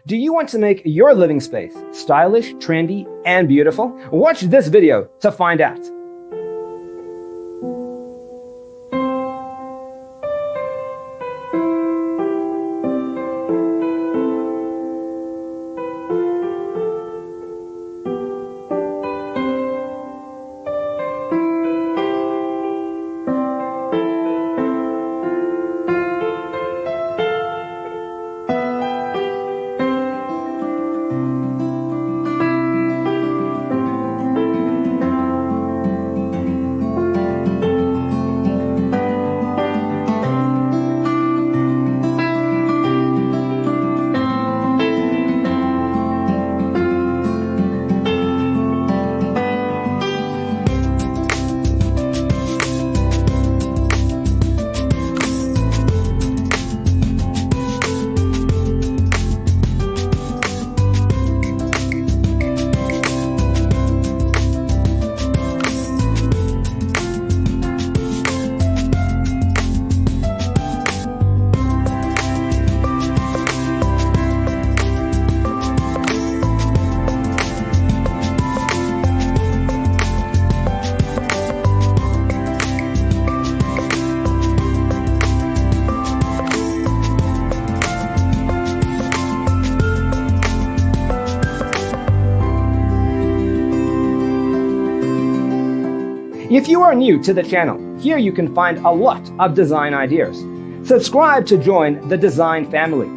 Do you want to make your living space stylish, trendy, and beautiful? Watch this video to find out. If you are new to the channel, here you can find a lot of design ideas. Subscribe to join the design family.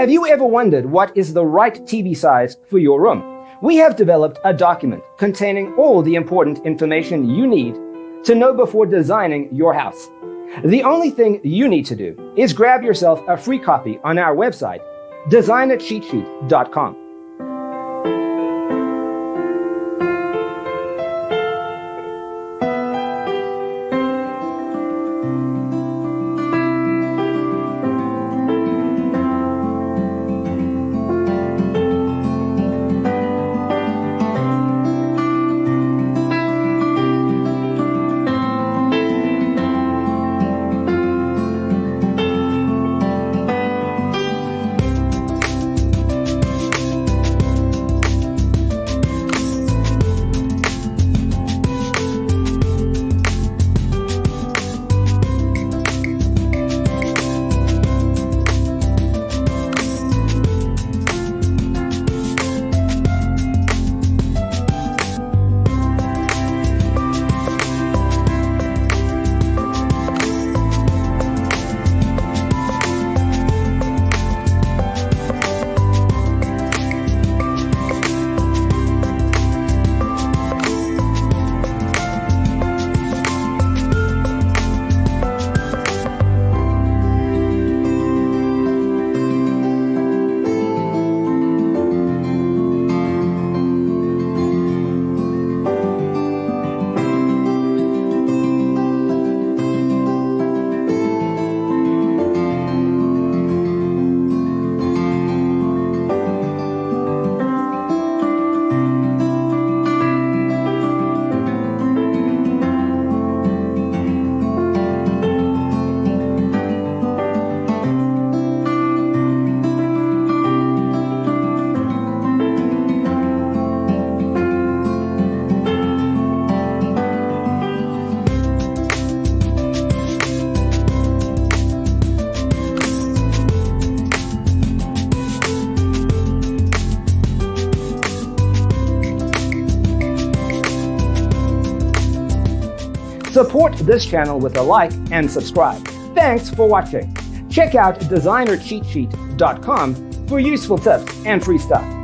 Have you ever wondered what is the right TV size for your room? We have developed a document containing all the important information you need to know before designing your house. The only thing you need to do is grab yourself a free copy on our website, designitcheatsheet.com. Support this channel with a like and subscribe. Thanks for watching. Check out designercheatsheet.com for useful tips and free stuff.